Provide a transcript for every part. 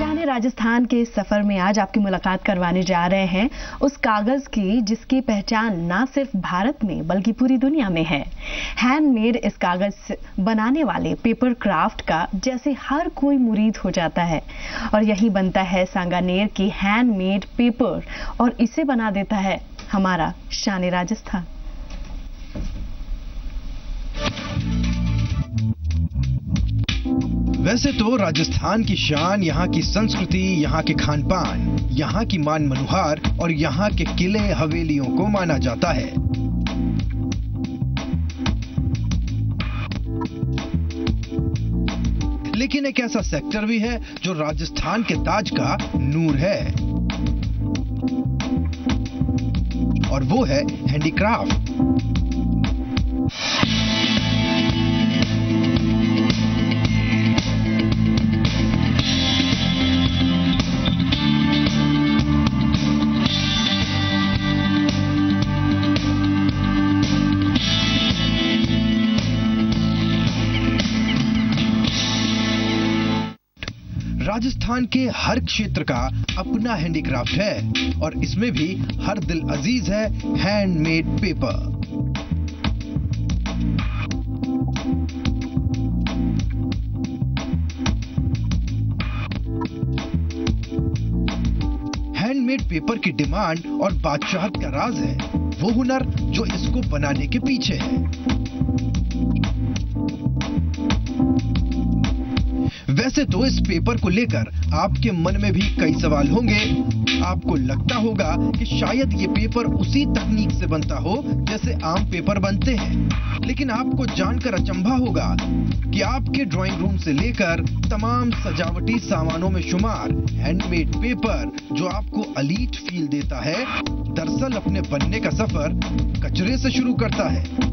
शान राजस्थान के सफर में आज आपकी मुलाकात करवाने जा रहे हैं उस कागज की जिसकी पहचान ना सिर्फ भारत में बल्कि पूरी दुनिया में है। हैंडमेड इस कागज बनाने वाले पेपर क्राफ्ट का जैसे हर कोई मुरीद हो जाता है और यही बनता है सांगानेर की हैंडमेड पेपर और इसे बना देता है हमारा शान राजस्थान। वैसे तो राजस्थान की शान यहाँ की संस्कृति, यहाँ के खान पान, यहाँ की मान मनुहार और यहाँ के किले हवेलियों को माना जाता है। लेकिन एक ऐसा सेक्टर भी है जो राजस्थान के ताज का नूर है और वो है हैंडीक्राफ्ट। राजस्थान के हर क्षेत्र का अपना हैंडीक्राफ्ट है और इसमें भी हर दिल अजीज है हैंडमेड पेपर। हैंडमेड पेपर की डिमांड और बादशाहत का राज है वो हुनर जो इसको बनाने के पीछे है। वैसे तो इस पेपर को लेकर आपके मन में भी कई सवाल होंगे। आपको लगता होगा कि शायद ये पेपर उसी तकनीक से बनता हो जैसे आम पेपर बनते हैं, लेकिन आपको जानकर अचंभा होगा कि आपके ड्राइंग रूम से लेकर तमाम सजावटी सामानों में शुमार हैंडमेड पेपर जो आपको एलीट फील देता है, दरअसल अपने बनने का सफर कचरे से शुरू करता है।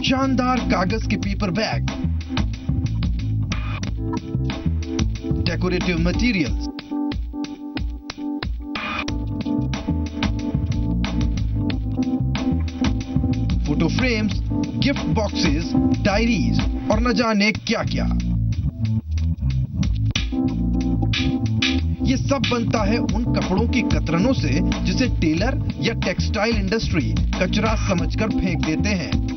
शानदार कागज के paper bag, decorative materials, photo frames, gift boxes, diaries और न जाने क्या क्या। ये सब बनता है उन कपड़ों की कतरनों से जिसे टेलर या टेक्सटाइल इंडस्ट्री कचरा समझकर फेंक देते हैं।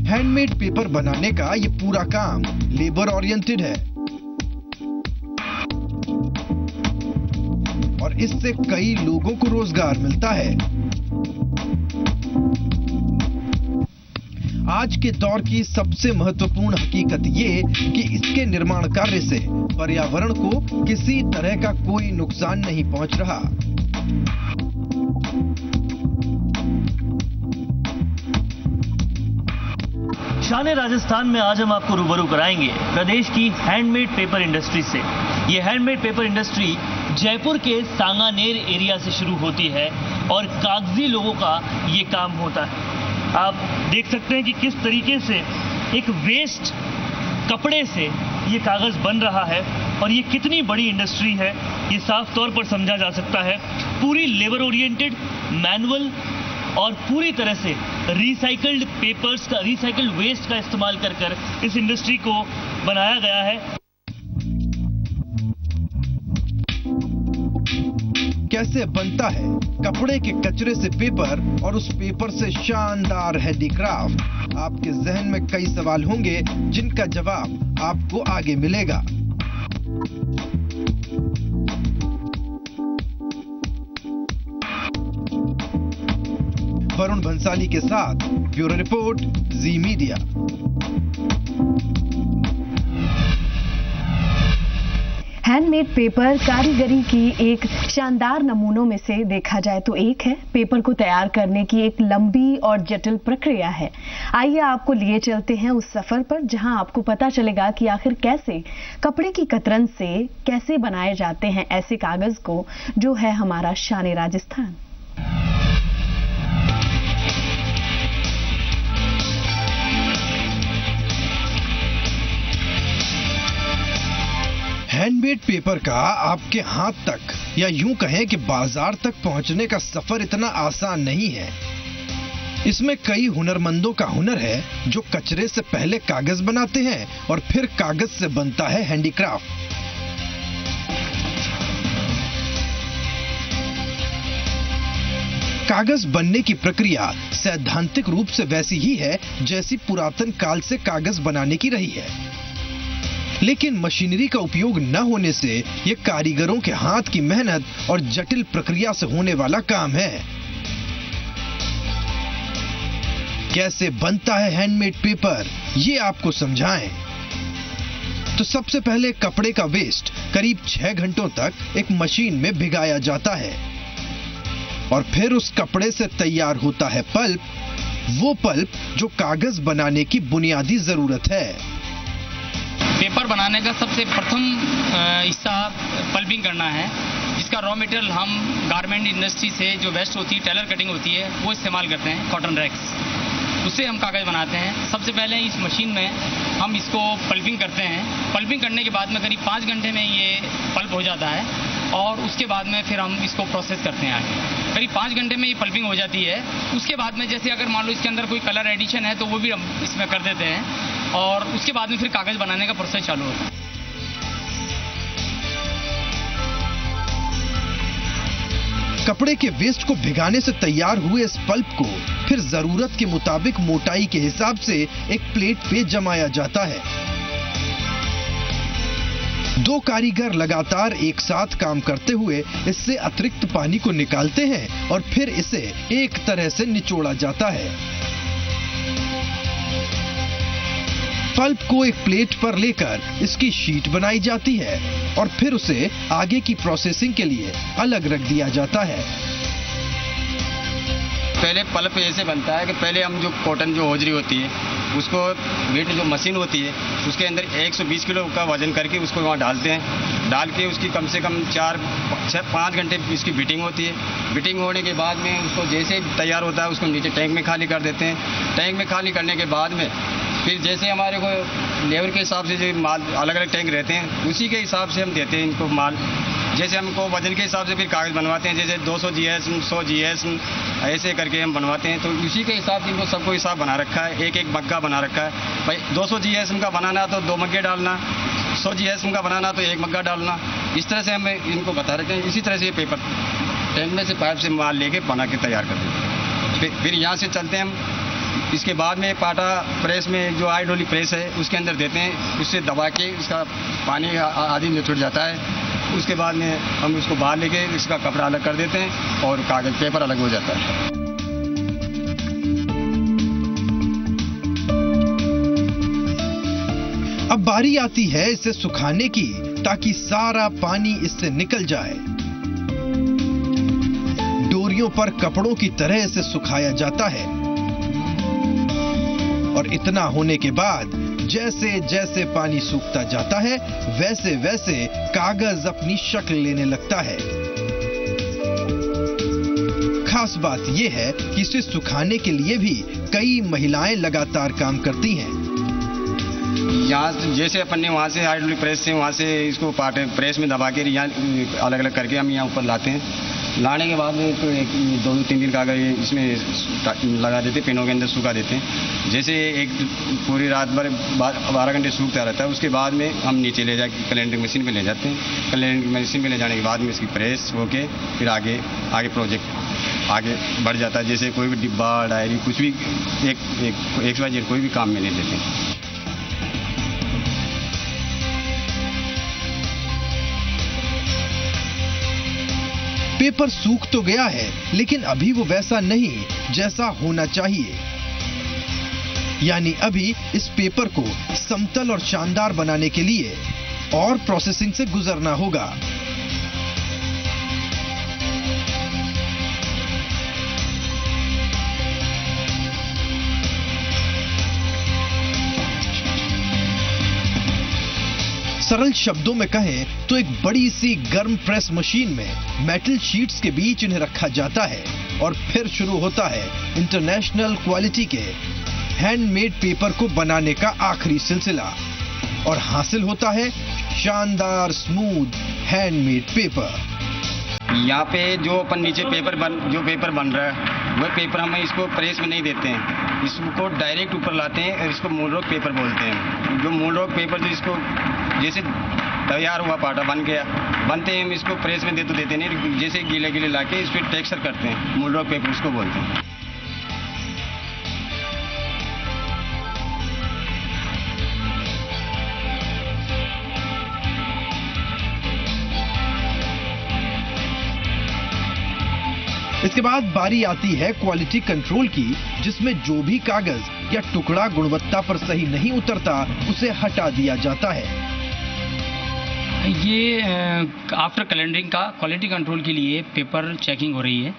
हैंडमेड पेपर बनाने का ये पूरा काम लेबर ओरिएंटेड है और इससे कई लोगों को रोजगार मिलता है। आज के दौर की सबसे महत्वपूर्ण हकीकत ये कि इसके निर्माण कार्य से पर्यावरण को किसी तरह का कोई नुकसान नहीं पहुंच रहा। शान राजस्थान में आज हम आपको रूबरू कराएंगे प्रदेश की हैंडमेड पेपर इंडस्ट्री से। ये हैंडमेड पेपर इंडस्ट्री जयपुर के सांगानेर एरिया से शुरू होती है और कागजी लोगों का ये काम होता है। आप देख सकते हैं कि किस तरीके से एक वेस्ट कपड़े से ये कागज बन रहा है और ये कितनी बड़ी इंडस्ट्री है ये साफ तौर पर समझा जा सकता है। पूरी लेबर ओरिएंटेड, मैनुअल और पूरी तरह से रिसाइकल्ड पेपर्स का, रिसाइकल्ड वेस्ट का इस्तेमाल कर इस इंडस्ट्री को बनाया गया है। कैसे बनता है कपड़े के कचरे से पेपर और उस पेपर से शानदार हैंडीक्राफ्ट? आपके जहन में कई सवाल होंगे जिनका जवाब आपको आगे मिलेगा। वरुण भंसाली के साथ ब्यूरो रिपोर्ट, जी मीडिया। हैंडमेड पेपर कारीगरी की एक शानदार नमूनों में से देखा जाए तो एक है। पेपर को तैयार करने की एक लंबी और जटिल प्रक्रिया है। आइए आपको लिए चलते हैं उस सफर पर जहां आपको पता चलेगा कि आखिर कैसे कपड़े की कतरन से कैसे बनाए जाते हैं ऐसे कागज को जो है हमारा शान राजस्थान। हैंडमेड पेपर का आपके हाथ तक या यूं कहें कि बाजार तक पहुंचने का सफर इतना आसान नहीं है। इसमें कई हुनरमंदों का हुनर है जो कचरे से पहले कागज बनाते हैं और फिर कागज से बनता है हैंडीक्राफ्ट। कागज बनने की प्रक्रिया सैद्धांतिक रूप से वैसी ही है जैसी पुरातन काल से कागज बनाने की रही है, लेकिन मशीनरी का उपयोग न होने से यह कारीगरों के हाथ की मेहनत और जटिल प्रक्रिया से होने वाला काम है। कैसे बनता है हैंडमेड पेपर, ये आपको समझाएं। तो सबसे पहले कपड़े का वेस्ट करीब 6 घंटों तक एक मशीन में भिगाया जाता है और फिर उस कपड़े से तैयार होता है पल्प, वो पल्प जो कागज बनाने की बुनियादी जरूरत है। पेपर बनाने का सबसे प्रथम हिस्सा पल्पिंग करना है, जिसका रॉ मटेरियल हम गारमेंट इंडस्ट्री से जो वेस्ट होती है, टेलर कटिंग होती है, वो इस्तेमाल करते हैं, कॉटन रैक्स, उससे हम कागज़ बनाते हैं। सबसे पहले इस मशीन में हम इसको पल्पिंग करते हैं। पल्पिंग करने के बाद में करीब 5 घंटे में ये पल्प हो जाता है और उसके बाद में फिर हम इसको प्रोसेस करते हैं आगे। करीब 5 घंटे में ये पल्पिंग हो जाती है। उसके बाद में जैसे अगर मान लो इसके अंदर कोई कलर एडिशन है तो वो भी हम इसमें कर देते हैं और उसके बाद में फिर कागज़ बनाने का प्रोसेस चालू होता है। कपड़े के वेस्ट को भिगाने से तैयार हुए इस पल्प को फिर जरूरत के मुताबिक मोटाई के हिसाब से एक प्लेट पे जमाया जाता है। 2 कारीगर लगातार एक साथ काम करते हुए इससे अतिरिक्त पानी को निकालते हैं और फिर इसे एक तरह से निचोड़ा जाता है। पल्प को एक प्लेट पर लेकर इसकी शीट बनाई जाती है और फिर उसे आगे की प्रोसेसिंग के लिए अलग रख दिया जाता है। पहले पल्प ऐसे बनता है कि पहले हम जो कॉटन जो होजरी होती है उसको वेट जो मशीन होती है उसके अंदर 120 किलो का वजन करके उसको वहाँ डालते हैं। डाल के उसकी कम से कम 4-5 घंटे इसकी बीटिंग होती है। बीटिंग होने के बाद में उसको जैसे तैयार होता है उसको नीचे टैंक में खाली कर देते हैं। टैंक में खाली करने के बाद में फिर जैसे हमारे को लेबर के हिसाब से जो माल अलग अलग टैंक रहते हैं उसी के हिसाब से हम देते हैं इनको माल। जैसे हमको वजन के हिसाब से फिर कागज़ बनवाते हैं, जैसे 200 GS 100 GS ऐसे करके हम बनवाते हैं। तो उसी के हिसाब से इनको सबको हिसाब बना रखा है, एक एक मग्गा बना रखा है। भाई 200 GS का बनाना तो 2 मग्गे डालना, 100 GS का बनाना तो 1 मग्गा डालना, इस तरह से हम इनको बता रखे हैं। इसी तरह से ये पेपर टैंक में से पाइप से माल लेके बना के तैयार कर देते हैं। फिर यहाँ से चलते हैं हम इसके बाद में पाटा प्रेस में जो हाइड्रोलिक प्रेस है उसके अंदर देते हैं। उससे दबा के उसका पानी आदि निचुड़ जाता है। उसके बाद में हम उसको बाहर लेके इसका कपड़ा अलग कर देते हैं और कागज पेपर अलग हो जाता है। अब बारी आती है इसे सुखाने की ताकि सारा पानी इससे निकल जाए। डोरियों पर कपड़ों की तरह इसे सुखाया जाता है और इतना होने के बाद जैसे जैसे पानी सूखता जाता है वैसे वैसे कागज अपनी शक्ल लेने लगता है। खास बात यह है कि इसे सुखाने के लिए भी कई महिलाएं लगातार काम करती हैं। यहाँ जैसे अपन ने वहाँ से हाइड्रोलिक प्रेस से वहाँ से इसको पाटे प्रेस में दबा के यहाँ अलग अलग करके हम यहाँ ऊपर लाते हैं। लाने के बाद में तो 2-3 दिन कागज इसमें लगा देते, पिनों के अंदर सूखा देते हैं। जैसे एक पूरी रात भर 12 घंटे सूखता रहता है। उसके बाद में हम नीचे ले जाके कैलेंडरिंग मशीन पे ले जाते हैं। कैलेंडरिंग मशीन पे ले जाने के बाद में इसकी प्रेस होके फिर आगे प्रोजेक्ट आगे बढ़ जाता है। जैसे कोई भी डिब्बा डायरी कुछ भी एक कोई भी काम में ले लेते हैं। पेपर सूख तो गया है लेकिन अभी वो वैसा नहीं जैसा होना चाहिए। यानी अभी इस पेपर को समतल और शानदार बनाने के लिए और प्रोसेसिंग से गुजरना होगा। सरल शब्दों में कहें तो एक बड़ी सी गर्म प्रेस मशीन में मेटल शीट्स के बीच इन्हें रखा जाता है और फिर शुरू होता है इंटरनेशनल क्वालिटी के हैंडमेड पेपर को बनाने का आखिरी सिलसिला और हासिल होता है शानदार स्मूथ हैंडमेड पेपर। यहाँ पे जो अपन नीचे पेपर बन रहा है वह पेपर हम इसको प्रेस में नहीं देते हैं, इसको डायरेक्ट ऊपर लाते हैं और इसको मूल रॉक पेपर बोलते हैं। जो मूल रॉक पेपर जो इसको जैसे तैयार हुआ पाटा बन गया, बनते हैं हम इसको प्रेस में देते नहीं, जैसे गीले लाके इस पर टेक्सचर करते हैं, मूल रॉक पेपर उसको बोलते हैं। इसके बाद बारी आती है क्वालिटी कंट्रोल की, जिसमें जो भी कागज या टुकड़ा गुणवत्ता पर सही नहीं उतरता उसे हटा दिया जाता है। ये आफ्टर कैलेंडरिंग का क्वालिटी कंट्रोल के लिए पेपर चेकिंग हो रही है,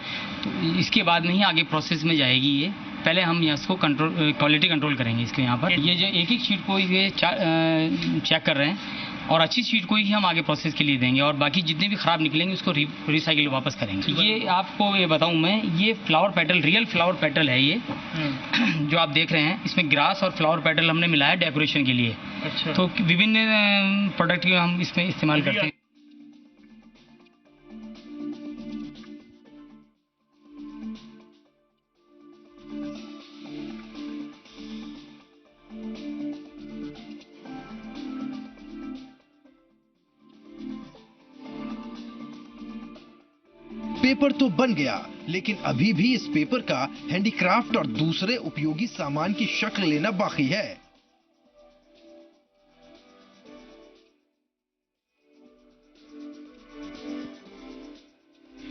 तो इसके बाद में ही आगे प्रोसेस में जाएगी। ये पहले हम इसको क्वालिटी कंट्रोल करेंगे। इसके यहाँ पर ये जो एक शीट को ये चेक कर रहे हैं और अच्छी शीट को ही हम आगे प्रोसेस के लिए देंगे और बाकी जितने भी खराब निकलेंगे उसको रिसाइकिल वापस करेंगे। ये आपको ये बताऊं मैं, ये flower petal, real flower petal है ये जो आप देख रहे हैं। इसमें ग्रास और फ्लावर पेटल हमने मिलाया डेकोरेशन के लिए। अच्छा। तो विभिन्न प्रोडक्ट हम इसमें इस्तेमाल करते हैं। पेपर तो बन गया, लेकिन अभी भी इस पेपर का हैंडीक्राफ्ट और दूसरे उपयोगी सामान की शक्ल लेना बाकी है।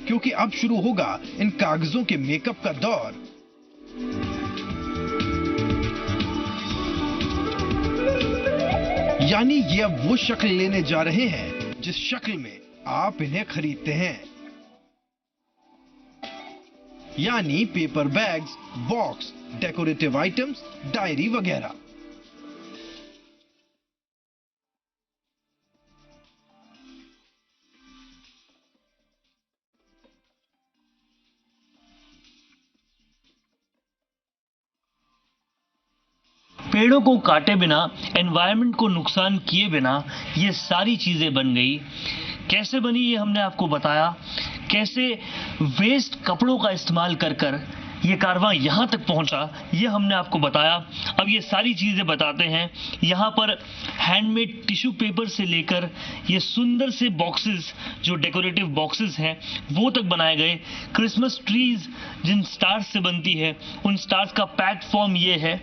क्योंकि अब शुरू होगा इन कागजों के मेकअप का दौर। यानी ये अब वो शक्ल लेने जा रहे हैं जिस शक्ल में आप इन्हें खरीदते हैं, यानी paper bags, box, decorative items, diary वगैरह। पेड़ों को काटे बिना, एनवायरनमेंट को नुकसान किए बिना ये सारी चीजें बन गई। कैसे बनी ये हमने आपको बताया, कैसे वेस्ट कपड़ों का इस्तेमाल कर ये कारवां यहां तक पहुंचा ये हमने आपको बताया। अब ये सारी चीजें बताते हैं। यहां पर हैंडमेड टिश्यू पेपर से लेकर ये सुंदर से बॉक्सेस जो डेकोरेटिव बॉक्सेस हैं वो तक बनाए गए। क्रिसमस ट्रीज जिन स्टार्स से बनती है उन स्टार्स का पैक्ड फॉर्म ये है।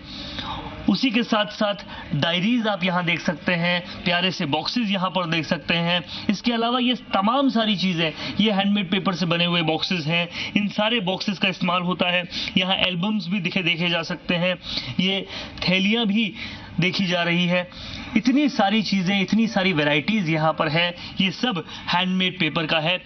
उसी के साथ साथ डायरीज आप यहाँ देख सकते हैं, प्यारे से बॉक्सेस यहाँ पर देख सकते हैं। इसके अलावा ये तमाम सारी चीजें ये हैंडमेड पेपर से बने हुए बॉक्सेस हैं। इन सारे बॉक्सेस का इस्तेमाल होता है। यहाँ एल्बम्स भी देखे जा सकते हैं, ये थैलियाँ भी देखी जा रही है। इतनी सारी चीजें, इतनी सारी वैरायटीज यहाँ पर है। ये सब हैंडमेड पेपर का है।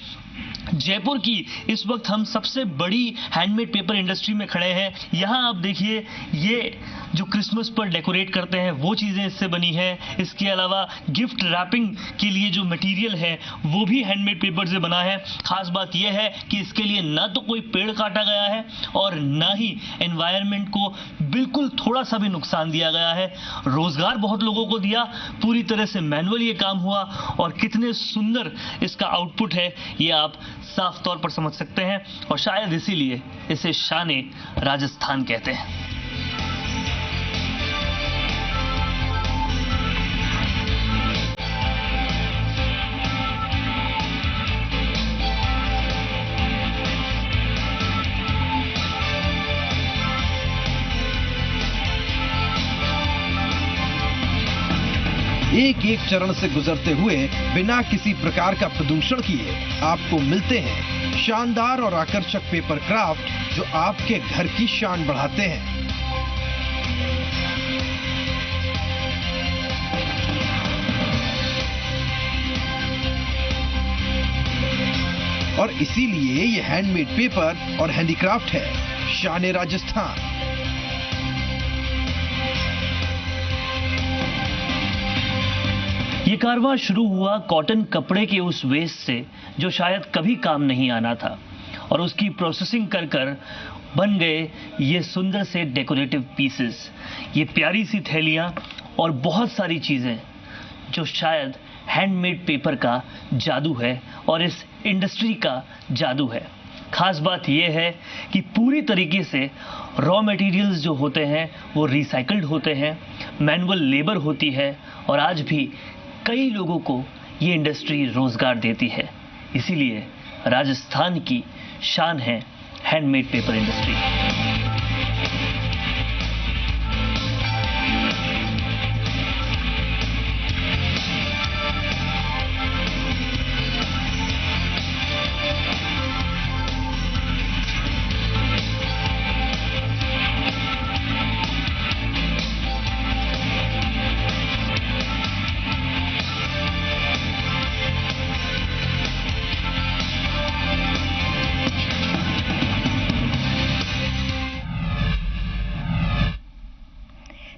जयपुर की इस वक्त हम सबसे बड़ी हैंडमेड पेपर इंडस्ट्री में खड़े हैं। यहाँ आप देखिए ये जो क्रिसमस पर डेकोरेट करते हैं वो चीज़ें इससे बनी हैं। इसके अलावा गिफ्ट रैपिंग के लिए जो मटेरियल है वो भी हैंडमेड पेपर से बना है। खास बात यह है कि इसके लिए ना तो कोई पेड़ काटा गया है और ना ही एनवायरनमेंट को बिल्कुल थोड़ा सा भी नुकसान दिया गया है। रोजगार बहुत लोगों को दिया, पूरी तरह से मैनुअल ये काम हुआ और कितने सुंदर इसका आउटपुट है ये आप साफ तौर पर समझ सकते हैं। और शायद इसीलिए इसे शाने राजस्थान कहते हैं। एक एक चरण से गुजरते हुए बिना किसी प्रकार का प्रदूषण किए आपको मिलते हैं शानदार और आकर्षक पेपर क्राफ्ट जो आपके घर की शान बढ़ाते हैं। इसीलिए ये हैंडमेड पेपर और हैंडीक्राफ्ट है शान राजस्थान। ये कारवां शुरू हुआ कॉटन कपड़े के उस वेस्ट से जो शायद कभी काम नहीं आना था, और उसकी प्रोसेसिंग कर कर बन गए ये सुंदर से डेकोरेटिव पीसेस, ये प्यारी सी थैलियां और बहुत सारी चीजें जो शायद हैंडमेड पेपर का जादू है और इस इंडस्ट्री का जादू है। खास बात यह है कि पूरी तरीके से रॉ मटेरियल्स जो होते हैं वो रिसाइकल्ड होते हैं, मैनुअल लेबर होती है, और आज भी कई लोगों को ये इंडस्ट्री रोजगार देती है। इसीलिए राजस्थान की शान है हैंडमेड पेपर इंडस्ट्री।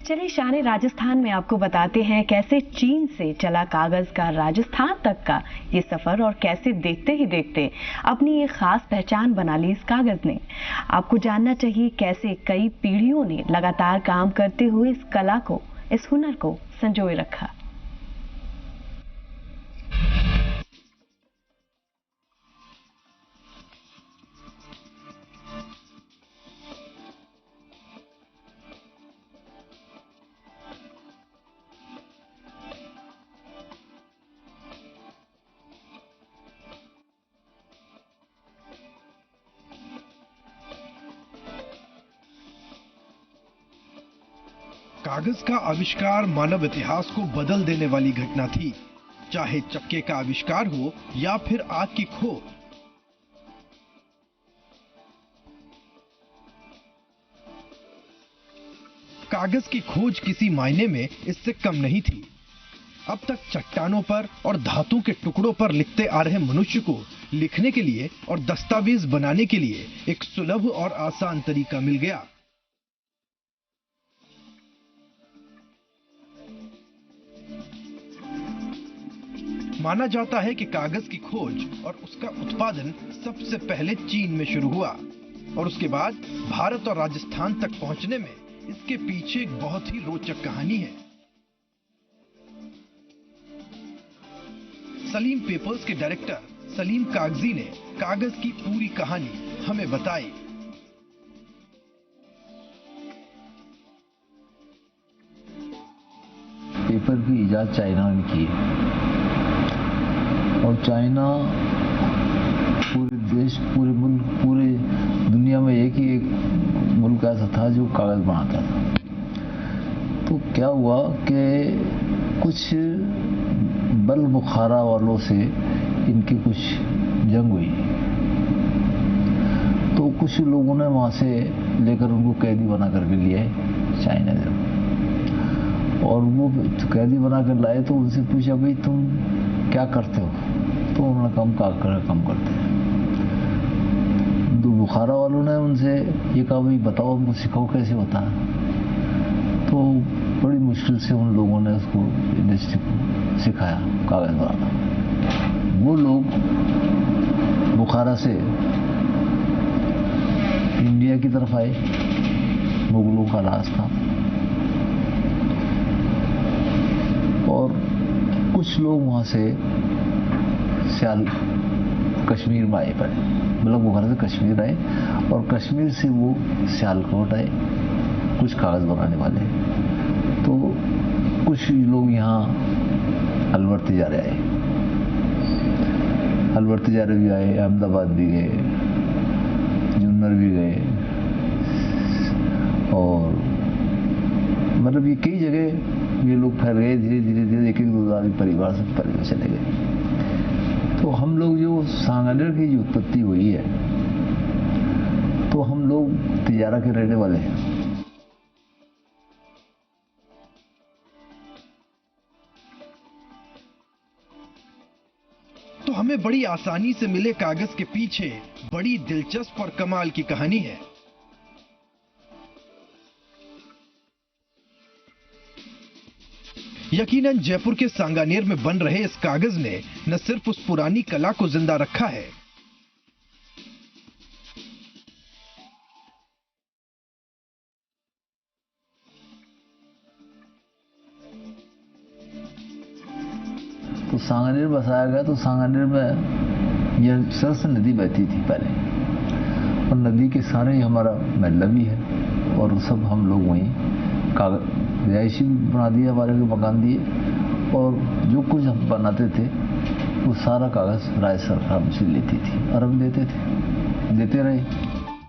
चलिए शान राजस्थान में आपको बताते हैं कैसे चीन से चला कागज का राजस्थान तक का ये सफर, और कैसे देखते ही देखते अपनी ये खास पहचान बना ली इस कागज ने। आपको जानना चाहिए कैसे कई पीढ़ियों ने लगातार काम करते हुए इस कला को, इस हुनर को संजोए रखा। कागज का आविष्कार मानव इतिहास को बदल देने वाली घटना थी, चाहे चक्के का आविष्कार हो या फिर आग की खोज। कागज की खोज किसी मायने में इससे कम नहीं थी। अब तक चट्टानों पर और धातु के टुकड़ों पर लिखते आ रहे मनुष्य को लिखने के लिए और दस्तावेज बनाने के लिए एक सुलभ और आसान तरीका मिल गया। माना जाता है कि कागज की खोज और उसका उत्पादन सबसे पहले चीन में शुरू हुआ, और उसके बाद भारत और राजस्थान तक पहुंचने में इसके पीछे एक बहुत ही रोचक कहानी है। सलीम पेपर्स के डायरेक्टर सलीम कागजी ने कागज की पूरी कहानी हमें बताई। पेपर की इजाद चाइना ने की, और चाइना पूरे देश, पूरे मुल्क, पूरे दुनिया में एक मुल्क ऐसा था जो कागज बनाता था। तो क्या हुआ कि कुछ बल बुखारा वालों से इनकी कुछ जंग हुई, तो कुछ लोगों ने वहां से लेकर उनको कैदी बना करके लिए चाइना से, और वो कैदी बना कर लाए तो उनसे पूछा भाई तुम क्या करते हो, तो उन्होंने कम करते हैं। तो बुखारा वालों ने उनसे ये कहा भाई बताओ हमको सिखाओ कैसे होता है। तो बड़ी मुश्किल से उन लोगों ने उसको इंडस्ट्री को सिखाया कागज बनाना। वो लोग बुखारा से इंडिया की तरफ आए, मुगलों का राज था, और कुछ लोग वहां से सियाल कश्मीर में आए पड़े, मतलब बुखारा से कश्मीर आए, और कश्मीर से वो सियालकोट आए कुछ कागज बनाने वाले। तो कुछ लोग यहाँ अलवर तिजारे आए, अलवर तिजारे भी आए, अहमदाबाद भी गए, जुन्नर भी गए, और मतलब ये कई जगह ये लोग फैल गए। धीरे धीरे एक दो आदमी परिवार से परिवार चले गए। तो हम लोग जो सांगानेर की जो उत्पत्ति हुई है, तो हम लोग तिजारा के रहने वाले हैं। तो तो हमें बड़ी आसानी से मिले कागज के पीछे बड़ी दिलचस्प और कमाल की कहानी है। यकीनन जयपुर के सांगानेर में बन रहे इस कागज ने न सिर्फ उस पुरानी कला को जिंदा रखा है, तो सांगानेर बसाया गया। तो सांगानेर में यह सरस नदी बहती थी पहले, और नदी के सारे ही हमारा महल्ला भी है, और सब हम लोग वहीं कागज रिहायशी बना दिए, हमारे के मकान दिए, और जो कुछ हम बनाते थे वो सारा कागज राज्य सरकार मुझसे लेती थी और हम देते रहे।